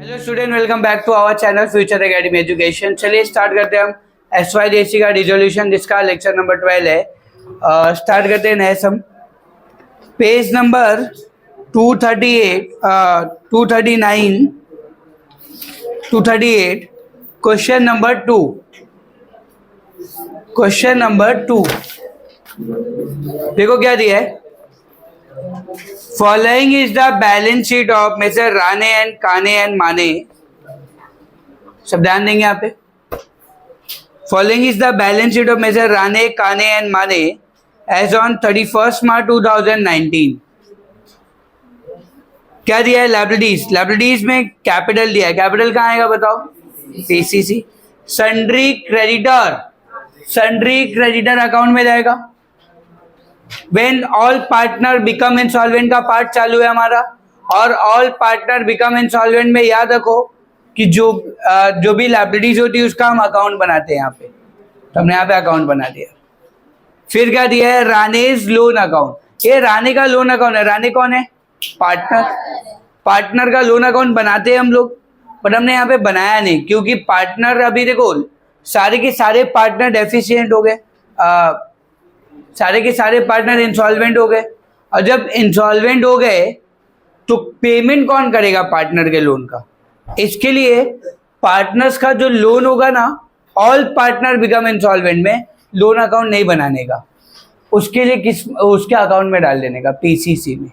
Hello student, welcome back to our channel future academy education. चलिए start करते हैं हम SYDSC का रिजोल्यूशन, जिसका लेक्चर नंबर 12 है। स्टार्ट करते हैं नए sum. Page number 238, 239, 238, question number 2। Question number 2 देखो क्या दिया है। Following is the balance sheet of mister Rane and Kane and Mane. सब ध्यान देंगे यहाँ पे। Following is the balance sheet of mister Rane, Kane and माने एज ऑन 31 मार्च 2019। क्या दिया है? लायबिलिटीज। लायबिलिटीज में कैपिटल दिया है। कैपिटल कहाँ आएगा बताओ? PCC। Sundry creditor, sundry creditor account में जाएगा। When all partner become insolvent का पार्ट चालू है हमारा, और all partner become insolvent में याद रखो कि जो भी लायबिलिटीज होती है उसका हम अकाउंट बनाते हैं यहाँ पे। तो हमने यहाँ पे अकाउंट बना दिया। फिर क्या दिया है? रानेज लोन अकाउंट। ये राणे का लोन अकाउंट है। राणे कौन है? पार्टनर। पार्टनर का लोन अकाउंट बनाते हैं हम लोग, बट हमने यहाँ पे बनाया नहीं क्योंकि पार्टनर अभी देखो सारे के सारे पार्टनर डेफिशिएंट हो गए, सारे के सारे पार्टनर इंसॉल्वेंट हो गए। और जब इंसॉल्वेंट हो गए तो पेमेंट कौन करेगा पार्टनर के लोन का? इसके लिए पार्टनर्स का जो लोन होगा ना, ऑल पार्टनर बिकम इंसॉल्वेंट में लोन अकाउंट नहीं बनाने का, उसके लिए उसके अकाउंट में डाल देने का, PCC में।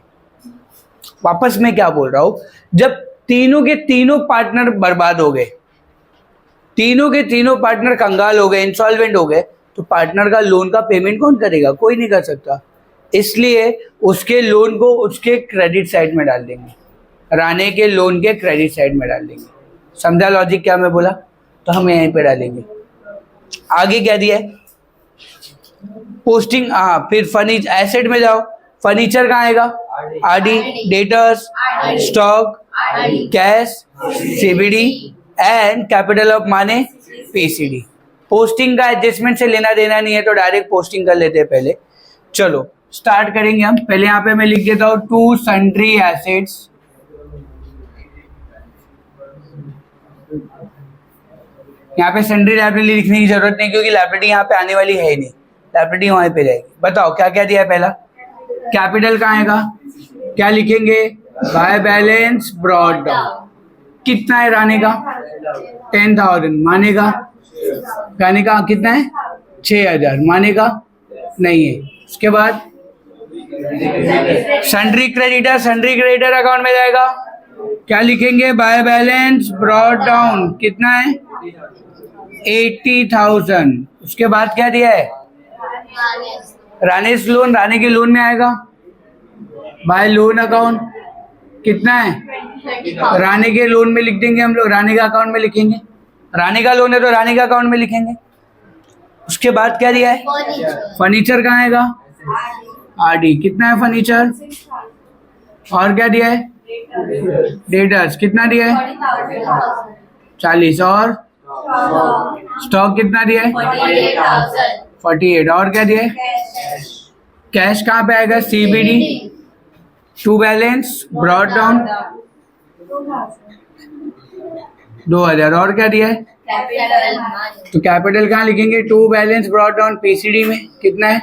वापस मैं क्या बोल रहा हूं, जब तीनों के तीनों पार्टनर बर्बाद हो गए, तीनों के तीनों पार्टनर कंगाल हो गए, इंसॉल्वेंट हो गए, तो पार्टनर का लोन का पेमेंट कौन करेगा? कोई नहीं कर सकता। इसलिए उसके लोन को उसके क्रेडिट साइड में डाल देंगे, राणे के लोन के क्रेडिट साइड में डाल देंगे। समझा लॉजिक क्या मैं बोला? तो हम यहीं पे डालेंगे। आगे क्या दिया है? पोस्टिंग। हाँ, फिर फर्नीचर एसेट में जाओ। फर्नीचर कहाँ आएगा? RD, debtors, stock, cash, CBD and capital of माने PCD। पोस्टिंग का एडजस्टमेंट से लेना देना नहीं है तो डायरेक्ट पोस्टिंग कर लेते हैं पहले। चलो स्टार्ट करेंगे हम। पहले यहाँ पे मैं लिख देता हूँ टू सन्ड्री एसेट्स। यहाँ पे सन्ड्री लायबिलिटी लिखने की जरूरत नहीं क्योंकि लायबिलिटी यहाँ पे आने वाली है ही नहीं, लायबिलिटी वहीं पे जाएगी। बताओ क्या क्या दिया है? पहला कैपिटल कहाँ आएगा? क्या लिखेंगे? By balance brought down. कितना है राणे का? 10,000। माने का? राणे का कितना है? 6,000। माने का नहीं है। उसके बाद sundry creditor, sundry creditor account में जाएगा। क्या लिखेंगे? By balance brought down. कितना है? 80,000। उसके बाद क्या दिया है? रानेस लोन, राणे के लोन में आएगा। बाय लोन अकाउंट कितना है? राणे के लोन में लिख देंगे हम लोग, राणे का अकाउंट में लिखेंगे। राणे का लोन है तो राणे का अकाउंट में लिखेंगे। उसके बाद क्या दिया है? फर्नीचर कहाँ आएगा? RD। कितना है फर्नीचर? और क्या दिया है? डेटर्स। कितना दिया है? 40। और स्टॉक कितना दिया है? 48। और क्या दिया है? कैश कहाँ पे आएगा? CBD। To balance brought down 2,000। और क्या दिया है? तो कैपिटल कहाँ लिखेंगे? To balance brought down PCD में कितना है?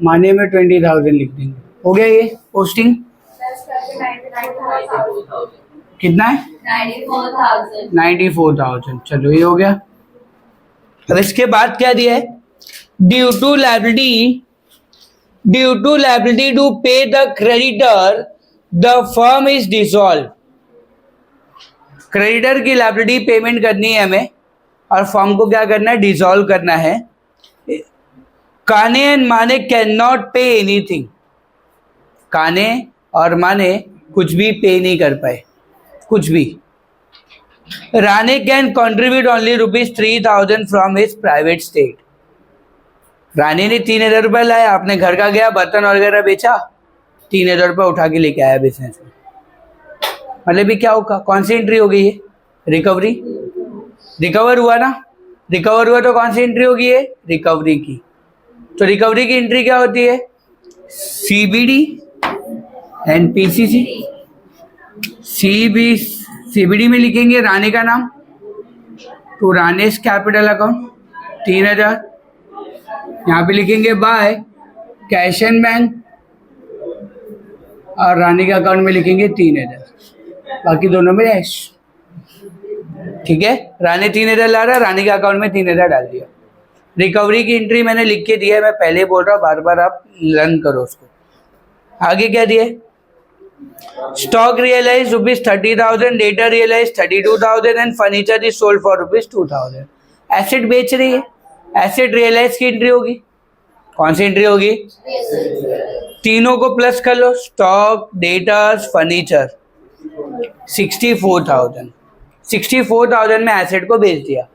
माने में 20,000 लिख देंगे। हो गया ये पोस्टिंग। कितना है? 94,000। चलो ये हो गया। अब इसके बाद क्या दिया है? ड्यू टू लायबिलिटी टू पे the creditor the firm is dissolve. Creditor की लायबिलिटी पेमेंट करनी है हमें और फर्म को क्या करना है? डिसॉल्व करना है। काने एंड माने कैन नॉट पे एनीथिंग। काने और माने कुछ भी पे नहीं कर पाए, कुछ भी। Rane can contribute only ₹3,000 from his private state. Rane ने 3,000 रुपये लाया, आपने घर का गया बर्तन वगैरह बेचा, 3,000 रुपये उठा के लेके आया बिजनेस में। मतलब भी क्या होगा? कौन सी एंट्री हो गई है? रिकवरी। रिकवर हुआ ना? रिकवर हुआ तो कौन सी एंट्री होगी? है रिकवरी की। तो रिकवरी की एंट्री क्या होती है? CBD and PCC। सीबीडी में लिखेंगे रानी का नाम, टू रानेश कैपिटल अकाउंट 3000। यहाँ पे लिखेंगे बाय कैश एंड बैंक, और रानी के अकाउंट में लिखेंगे 3000, बाकी दोनों में ऐश। ठीक है, रानी 3000 ला रहा है, रानी के अकाउंट में 3000 डाल दिया। रिकवरी की एंट्री मैंने लिख के दिया है, मैं पहले बोल रहा हूँ, बार बार आप लर्न करो उसको। आगे क्या दिया? Stock realise ₹30,000, data realise 32,000 and furniture is sold for ₹2,000। Asset बेच रही है, एसेट रियलाइज की एंट्री होगी। कौन सी एंट्री होगी? तीनों को प्लस कर लो, स्टॉक, डेटास, फर्नीचर। 64,000, 64,000 में एसेट को बेच दिया।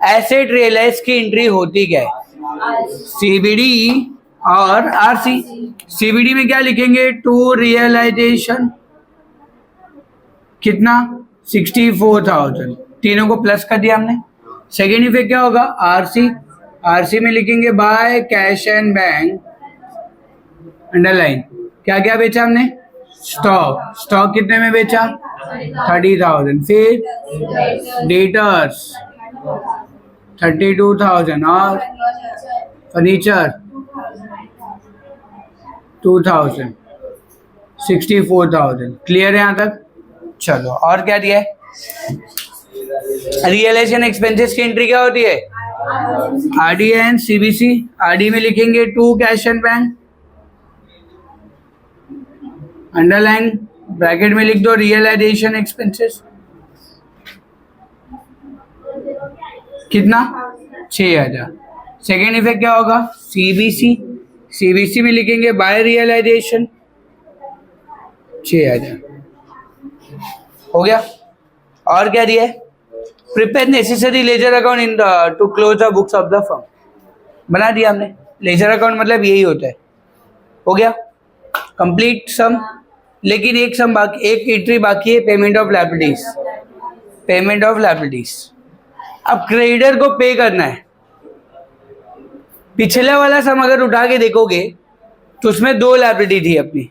एसेट रियलाइज की एंट्री होती क्या है? सीबीडी और आरसी। सीबीडी में क्या लिखेंगे? टू रियलाइजेशन कितना? 64,000, तीनों को प्लस कर दिया हमने। सेकेंड इफेक्ट क्या होगा? आरसी। आरसी में लिखेंगे by cash and bank, underline. क्या क्या बेचा हमने? स्टॉक। स्टॉक कितने में बेचा? 30,000। फिर डेटर्स 32,000 और फर्नीचर 2,000, 64,000। क्लियर है यहाँ तक? चलो, और क्या दिया है? रियलाइजेशन एक्सपेंसेस की एंट्री क्या होती है? RD and CBC. आरडी में लिखेंगे to cash and bank, underline, bracket में लिख दो रियलाइजेशन एक्सपेंसेस। कितना? 6,000। सेकेंड इफेक्ट क्या होगा? सीबीसी। सीबीसी में लिखेंगे बाय रियलाइजेशन 6,000। हो गया? और क्या दिया है? Prepare necessary ledger account in to close the books of the firm. बना दिया हमने। लेजर अकाउंट मतलब यही होता है। हो गया कंप्लीट सम। लेकिन एक सम बाकी, एक एंट्री बाकी है, payment of liabilities. Payment of liabilities अब क्रेडिटर को पे करना है। पिछले वाला सम अगर उठा के देखोगे तो उसमें दो लायबिलिटी थी अपनी,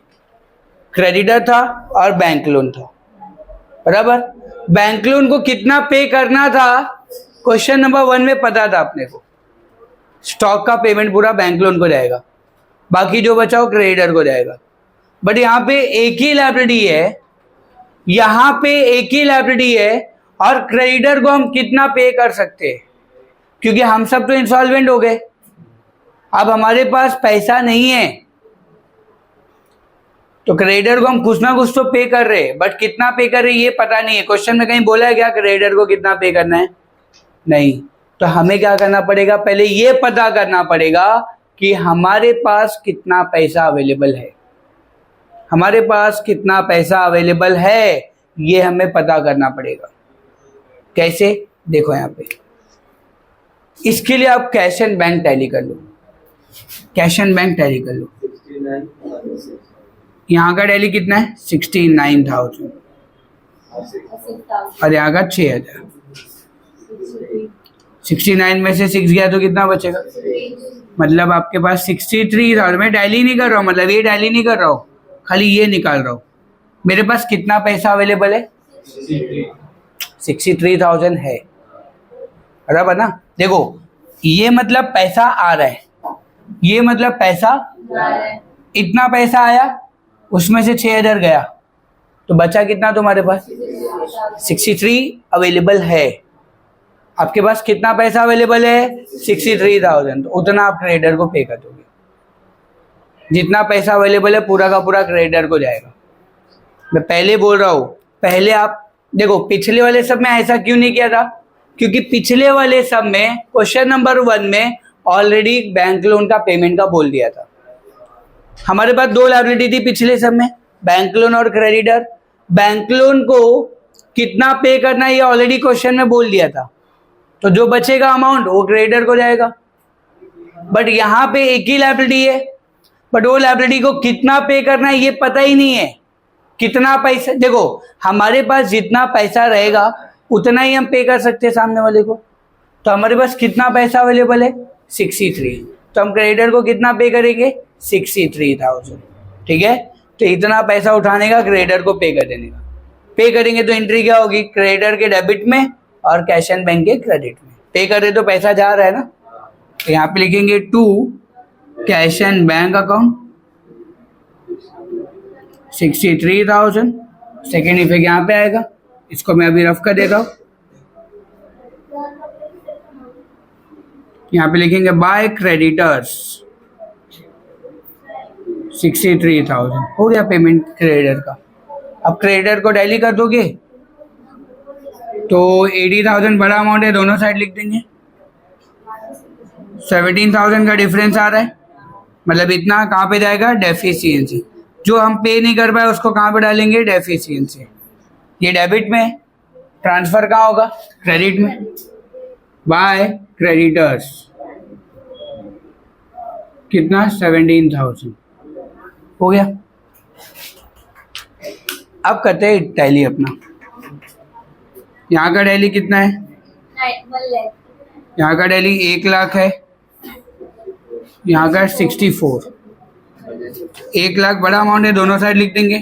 क्रेडिटर था और बैंक लोन था, बराबर। बैंक लोन को कितना पे करना था क्वेश्चन नंबर 1 में पता था अपने को। स्टॉक का पेमेंट पूरा बैंक लोन को जाएगा, बाकी जो बचा वो क्रेडिटर को जाएगा। बट यहाँ पे एक ही लायबिलिटी है, यहाँ पे एक ही लायबिलिटी है, और क्रेडिटर को हम कितना पे कर सकते हैं, क्योंकि हम सब तो इंसॉल्वेंट हो गए। अब हमारे पास पैसा नहीं है, तो क्रेडिटर को हम कुछ ना कुछ तो पे कर रहे हैं, बट कितना पे कर रहे हैं ये पता नहीं है। क्वेश्चन में कहीं बोला है क्या क्रेडिटर को कितना पे करना है? नहीं। तो हमें क्या करना पड़ेगा? पहले ये पता करना पड़ेगा कि हमारे पास कितना पैसा अवेलेबल है। हमारे पास कितना पैसा अवेलेबल है ये हमें पता करना पड़ेगा। कैसे? देखो यहाँ पे, इसके लिए आप कैश एंड बैंक टैली कर लो। कैश एंड बैंक टैली कर लो। यहाँ का टैली कितना है? 69,000 और यहाँ का 6,000। 69 में से 6 गया तो कितना बचेगा? मतलब आपके पास 63,000। मैं टैली नहीं कर रहा हूँ, मतलब ये टैली नहीं कर रहा हूँ, खाली ये निकाल रहा हूँ। मेरे पास कितना पैसा अवेलेबल है? 63,000 है, बराबर ना। देखो ये मतलब पैसा आ रहा है, ये मतलब पैसा इतना पैसा आया, उसमें से 6,000 गया, तो बचा कितना तुम्हारे पास? 63 अवेलेबल है। आपके पास कितना पैसा अवेलेबल है? 63,000। तो उतना आप क्रेडिटर को पे कर दोगे। जितना पैसा अवेलेबल है पूरा का पूरा क्रेडिटर को जाएगा। मैं पहले बोल रहा हूँ, पहले आप देखो पिछले वाले सब में ऐसा क्यों नहीं किया था? क्योंकि पिछले वाले सब में क्वेश्चन नंबर 1 में ऑलरेडी बैंक लोन का पेमेंट का बोल दिया था। हमारे पास दो लायबिलिटी थी पिछले सब में, बैंक लोन और क्रेडिटर। बैंक लोन को कितना पे करना है ये ऑलरेडी क्वेश्चन में बोल दिया था, तो जो बचेगा अमाउंट वो क्रेडिटर को जाएगा। बट यहाँ पे एक ही लायबिलिटी है, बट वो लायबिलिटी को कितना पे करना है ये पता ही नहीं है। कितना पैसा, देखो हमारे पास जितना पैसा रहेगा उतना ही हम पे कर सकते हैं सामने वाले को। तो हमारे पास कितना पैसा अवेलेबल है? 63। तो हम क्रेडिटर को कितना पे करेंगे? 63,000। ठीक है, तो इतना पैसा उठाने का क्रेडिटर को पे कर देने का। पे करेंगे तो एंट्री क्या होगी, क्रेडिटर के डेबिट में और कैश एंड बैंक के क्रेडिट में। पे कर रहे तो पैसा जा रहा है ना, तो यहाँ पे लिखेंगे to cash and bank account 63,000। Second effect यहाँ पे आएगा, इसको मैं अभी रफ कर देता हूँ। यहाँ पे लिखेंगे बाय क्रेडिटर्स 63,000, हो गया पेमेंट क्रेडिटर का। अब क्रेडिटर को टैली कर दोगे तो 80,000 बड़ा अमाउंट है, दोनों साइड लिख देंगे। 17,000 का डिफरेंस आ रहा है, मतलब इतना कहाँ पे जाएगा, डेफिशिएंसी। जो हम पे नहीं कर पाए उसको कहाँ पे डालेंगे, डेफिशिएंसी। ये डेबिट में, ट्रांसफर कहाँ होगा, क्रेडिट में। बाय क्रेडिटर्स कितना, 17,000 हो गया। अब करते हैं टैली अपना। यहाँ का टैली कितना है, यहाँ का टैली 1 लाख है, यहाँ का 64। 1 लाख बड़ा अमाउंट है, दोनों साइड लिख देंगे।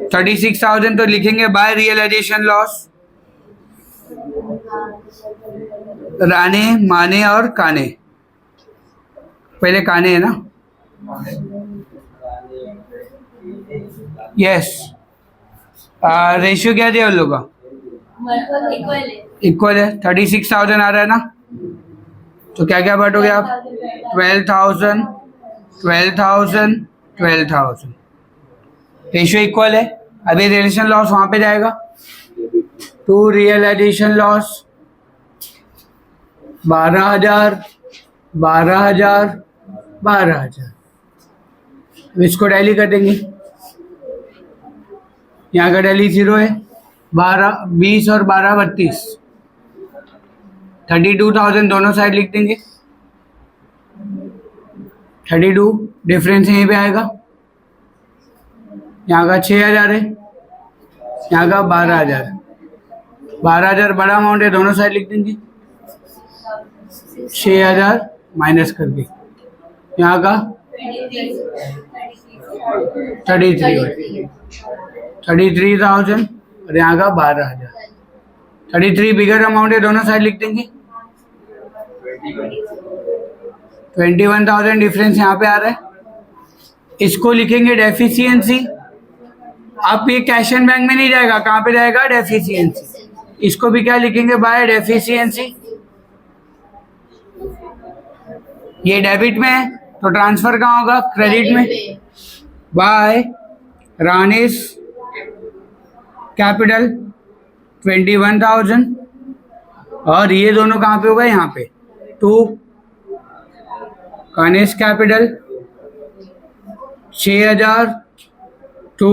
36,000 तो लिखेंगे बाय रियलाइजेशन लॉस, राने माने और काने। पहले काने है ना, यस। रेशियो क्या दिया उन लोग का, इक्वल है। 36,000 आ रहा है ना, तो क्या क्या बांटोगे आप, 12,000 12,000 12,000। रेशियो इक्वल है। अभी रियलाइजेशन लॉस वहां पे जाएगा, टू रियलाइजेशन लॉस 12,000 12,000 12,000। इसको टैली कर देंगे। यहाँ का टैली 0 है, 12 20 और 12 32। 32,000 दोनों साइड लिख देंगे। 32 डिफरेंस यहीं पे आएगा। यहाँ का 6,000 है, यहाँ का 12,000। 12,000 बड़ा अमाउंट है, दोनों साइड लिख देंगे। 6,000 माइनस कर दी, यहाँ का 33,000 और यहाँ का 12,000। 33 बिगर अमाउंट है, दोनों साइड लिख देंगे। 21,000 डिफरेंस यहाँ पे आ रहा है, इसको लिखेंगे डेफिशिएंसी। अब ये कैश एंड बैंक में नहीं जाएगा, कहाँ पे जाएगा, डेफिशिएंसी। इसको भी क्या लिखेंगे, बाय डेफिशिएंसी। ये डेबिट में है तो ट्रांसफर कहाँ होगा, क्रेडिट में। बाय रानीस कैपिटल 21,000 और ये दोनों कहाँ पे होगा, यहाँ पे। टू कानिस कैपिटल 6,000 टू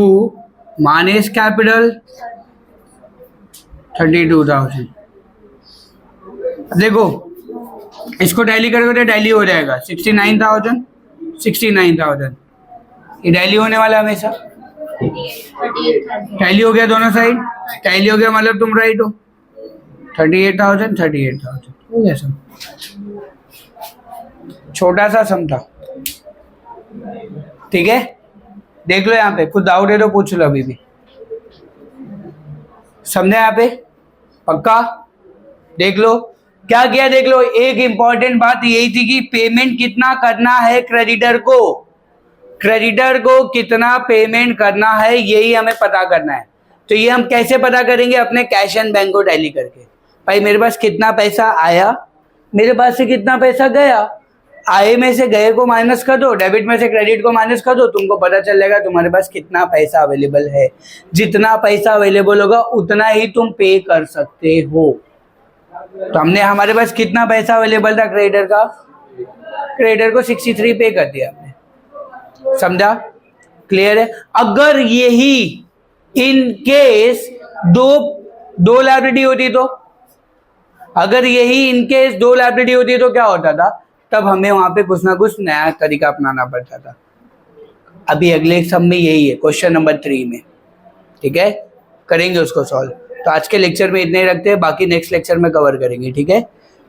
मानिस कैपिटल 32,000। देखो इसको टैली करोगे तो टैली हो जाएगा 69,000 69,000। ये टैली होने वाला हमेशा। टैली हो गया दोनों साइड, टैली हो गया मतलब तुम राइट हो। 38,000 38,000 हो गया सब। छोटा सा सम था, ठीक है। देख लो यहाँ पे, कुछ डाउट है तो पूछ लो अभी भी। समझे यहाँ पे, पक्का। देख लो क्या किया, देख लो। एक इंपॉर्टेंट बात यही थी कि पेमेंट कितना करना है क्रेडिटर को, क्रेडिटर को कितना पेमेंट करना है यही हमें पता करना है। तो ये हम कैसे पता करेंगे, अपने कैश एंड बैंक को टैली करके। भाई मेरे पास कितना पैसा आया, मेरे पास से कितना पैसा गया, आए में से गए को माइनस कर दो, डेबिट में से क्रेडिट को माइनस कर दो, तुमको पता चल जाएगा तुम्हारे पास कितना पैसा अवेलेबल है। जितना पैसा अवेलेबल होगा उतना ही तुम पे कर सकते हो। तो हमने, हमारे पास कितना पैसा अवेलेबल था क्रेडिटर का, क्रेडिटर को 63 पे कर दिया हमने। समझा, क्लियर है। अगर यही इन केस दो लायबिलिटी होती तो, अगर यही इन केस 2 लायबिलिटी होती तो क्या होता था, तब हमें वहां पे कुछ ना कुछ नया तरीका अपनाना पड़ता था। अभी अगले सब में यही है, क्वेश्चन नंबर 3 में, ठीक है, करेंगे उसको सॉल्व। तो आज के लेक्चर में इतने ही रखते हैं, बाकी नेक्स्ट लेक्चर में कवर करेंगे, ठीक है।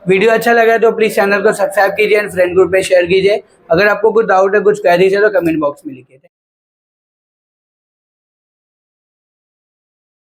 वीडियो अच्छा लगा तो प्लीज चैनल को सब्सक्राइब कीजिए एंड फ्रेंड ग्रुप पे शेयर कीजिए। अगर आपको कुछ डाउट है, कुछ क्वेरीज है तो कमेंट बॉक्स में लिखिए।